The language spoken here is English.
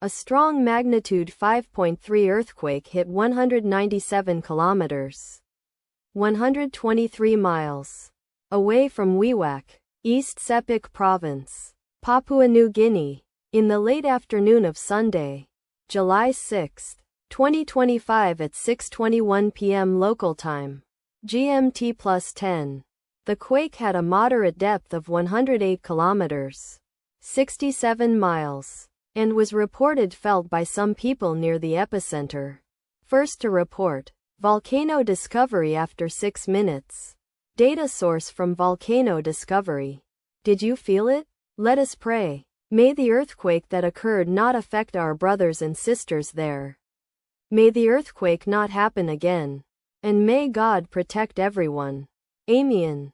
A strong magnitude 5.3 earthquake hit 197 kilometers, 123 miles, away from Wewak, East Sepik Province, Papua New Guinea, in the late afternoon of Sunday, July 6, 2025 at 6:21 p.m. local time, GMT+10. The quake had a moderate depth of 108 kilometers, 67 miles, and was reported felt by some people near the epicenter. First to report, volcano discovery after 6 minutes. Data source from volcano discovery. Did you feel it? Let us pray. May the earthquake that occurred not affect our brothers and sisters there. May the earthquake not happen again. And may God protect everyone. Amen.